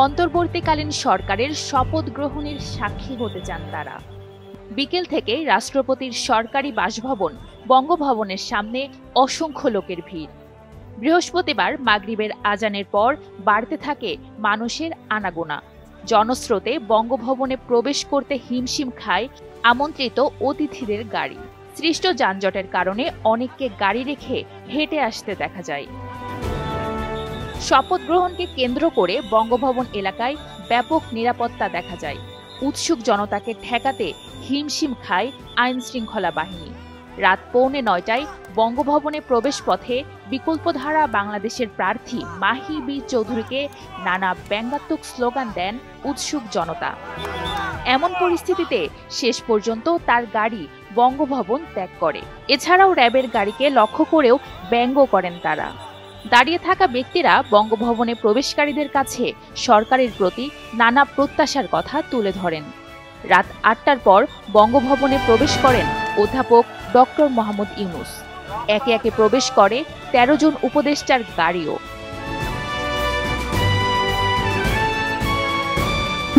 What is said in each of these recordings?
অন্তর্বর্তীকালীন সরকারের শপথ গ্রহণের সাক্ষী হতে চান তারা। বিকেল থেকে রাষ্ট্রপতির সরকারি বাসভবন বঙ্গভবনের সামনে অসংখ্য লোকের ভিড়। বৃহস্পতিবার মাগরিবের আজানের পর বাড়তে থাকে মানুষের আনাগোনা। জনস্রোতে বঙ্গভবনে প্রবেশ করতে হিমশিম খায় আমন্ত্রিত অতিথিদের গাড়ি। সৃষ্ট যানজটের কারণে অনেককে গাড়ি রেখে হেঁটে আসতে দেখা যায়। শপথ গ্রহণকে কেন্দ্র করে বঙ্গভবন এলাকায় ব্যাপক নিরাপত্তা দেখা যায়। উৎসুক জনতাকে ঠেকাতে হিমশিম খায় আইনশৃঙ্খলা বাহিনী। রাত 8:45টায় বঙ্গভবনে প্রবেশ পথে বিকল্পধারা বাংলাদেশের প্রার্থী মাহি বি চৌধুরীকে নানা ব্যঙ্গাত্মক স্লোগান দেন উৎসুক জনতা। এমন পরিস্থিতিতে শেষ পর্যন্ত তার গাড়ি বঙ্গভবন ত্যাগ করে। এছাড়াও র্যাবের গাড়িকে লক্ষ্য করেও ব্যঙ্গ করেন তারা। দাঁড়িয়ে থাকা ব্যক্তিরা বঙ্গভবনে প্রবেশকারীদের কাছে সরকারের প্রতি নানা প্রত্যাশার কথা তুলে ধরেন। রাত 8টার পর বঙ্গভবনে প্রবেশ করেন অধ্যাপক ডক্টর মোহাম্মদ ইউনূস। একে একে প্রবেশ করে 13 জন উপদেষ্টার গাড়িও।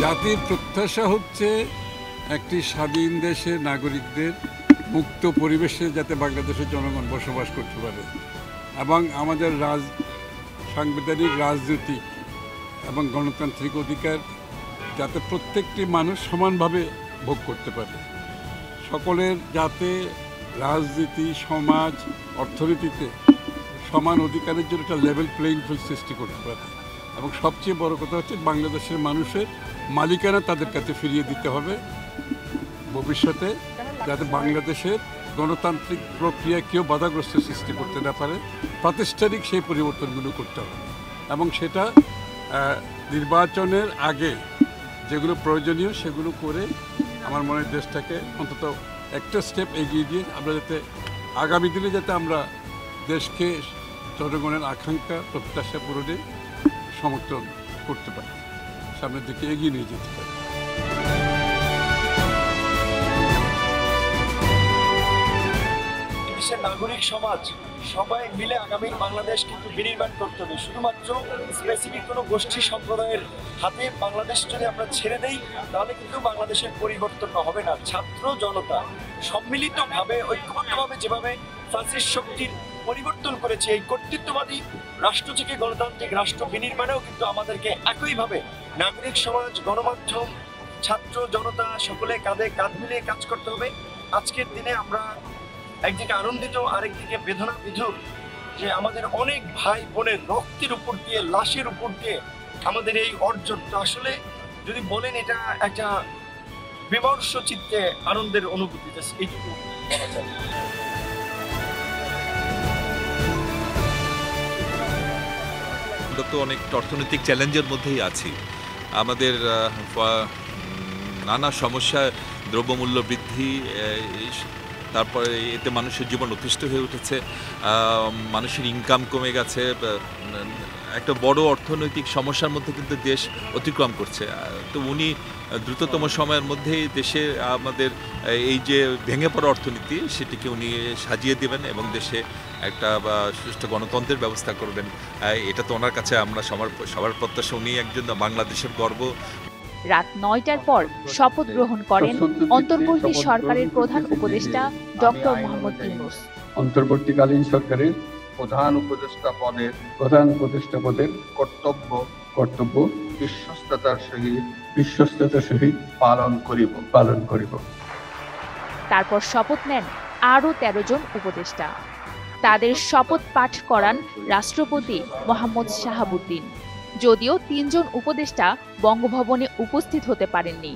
জাতির প্রত্যাশা হচ্ছে একটি স্বাধীন দেশের নাগরিকদের মুক্ত পরিবেশে যাতে বাংলাদেশের জনগণ বসবাস করতে পারে এবং আমাদের সাংবিধানিক রাজনৈতিক এবং গণতান্ত্রিক অধিকার যাতে প্রত্যেকটি মানুষ সমানভাবে ভোগ করতে পারে। সকলের যাতে রাজনীতি, সমাজ, অর্থনীতিতে সমান অধিকারের জন্য একটা লেভেল প্লেইং ফিল্ড সৃষ্টি করতে পারে এবং সবচেয়ে বড় কথা হচ্ছে বাংলাদেশের মানুষের মালিকানা তাদের কাছে ফিরিয়ে দিতে হবে ভবিষ্যতে, যাতে বাংলাদেশের গণতান্ত্রিক প্রক্রিয়া কেউ বাধাগ্রস্ত সৃষ্টি করতে না পারে। প্রাতিষ্ঠানিক সেই পরিবর্তনগুলো করতে হবে এবং সেটা নির্বাচনের আগে যেগুলো প্রয়োজনীয় সেগুলো করে আমার মনে হয় দেশটাকে অন্তত একটা স্টেপ এগিয়ে দিয়ে আমরা যাতে আগামী দিনে যাতে আমরা দেশকে জনগণের আকাঙ্ক্ষা প্রত্যাশা পূরণে সমর্থন করতে পারি, সামনের দিকে এগিয়ে নিয়ে যেতে পারি। দেশের নাগরিক সমাজ সবাই মিলে আগামী বাংলাদেশ কিন্তু বিনির্মাণ করতে হবে। শুধুমাত্র স্পেসিফিক কোনো গোষ্ঠী সম্প্রদায়ের হাতে বাংলাদেশ যদি আমরা ছেড়ে দেই তাহলে কিন্তু বাংলাদেশের পরিবর্তন হবে না। ছাত্র জনতা সম্মিলিতভাবে ঐক্যবদ্ধভাবে যেভাবে ফ্যাসিস্ট শক্তির পরিবর্তন করেছে, এই কর্তৃত্ববাদী রাষ্ট্র থেকে গণতান্ত্রিক রাষ্ট্র বিনির্মাণেও কিন্তু আমাদেরকে একইভাবে নাগরিক সমাজ, গণমাধ্যম, ছাত্র জনতা সকলে কাঁধে কাঁধ মিলিয়ে কাজ করতে হবে। আজকের দিনে আমরা একদিকে আনন্দিত, আরেকদিকে বেদনা বিধুর যে আমাদের অনেক ভাই বোনের রক্তের উপর দিয়ে, লাশের উপর দিয়ে আমাদের এই অর্জনটা আসলে যদি বলেন এটা একটা বিমর্ষ চিত্তে আনন্দের অনুভূতি, এইটুকু বলা যায়। আমরা তো অনেক অর্থনৈতিক চ্যালেঞ্জের মধ্যেই আছি। আমাদের নানা সমস্যা, দ্রব্যমূল্য বৃদ্ধি, তারপরে এতে মানুষের জীবন অতিষ্ঠ হয়ে উঠেছে, মানুষের ইনকাম কমে গেছে, একটা বড় অর্থনৈতিক সমস্যার মধ্যে কিন্তু দেশ অতিক্রম করছে। তো উনি দ্রুততম সময়ের মধ্যেই দেশে আমাদের এই যে ভেঙে পড়া অর্থনীতি সেটিকে উনি সাজিয়ে দেবেন এবং দেশে একটা সুষ্ঠু গণতন্ত্রের ব্যবস্থা করবেন। এটা তো ওনার কাছে আমরা সবার প্রত্যাশা। উনি একজন বাংলাদেশের গর্ব। রাত 9টার পর শপথ গ্রহণ করেন অন্তর্বর্তী সরকারের প্রধান উপদেষ্টা ডক্টর মোহাম্মদ ইউনূস। অন্তর্বর্তীকালীন সরকারের প্রধান উপদেষ্টা পদের কর্তব্য বিশ্বস্ততার সহিত পালন করিব। তারপর শপথ নেন আরও 13 জন উপদেষ্টা। তাদের শপথ পাঠ করান রাষ্ট্রপতি মোহাম্মদ শাহাবুদ্দিন। যদিও 3 জন উপদেষ্টা বঙ্গভবনে উপস্থিত হতে পারেননি,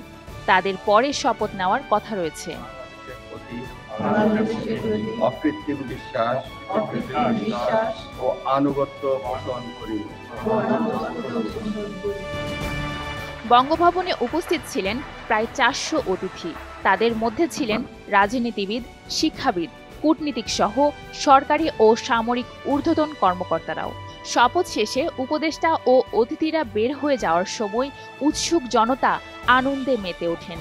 তাদের পরে শপথ নেওয়ার কথা রয়েছে। অকৃত্রিম বিশ্বাস ও আনুগত্য পোষণ করিব। বঙ্গভবনে উপস্থিত ছিলেন প্রায় 400 অতিথি। তাদের মধ্যে ছিলেন রাজনীতিবিদ, শিক্ষাবিদ, কূটনীতিক সহ সরকারি ও সামরিক ঊর্ধ্বতন কর্মকর্তারাও। শপথ শেষে উপদেষ্টা ও অতিথিরা বের হয়ে যাওয়ার সময় উৎসুক জনতা আনন্দে মেতে ওঠেন।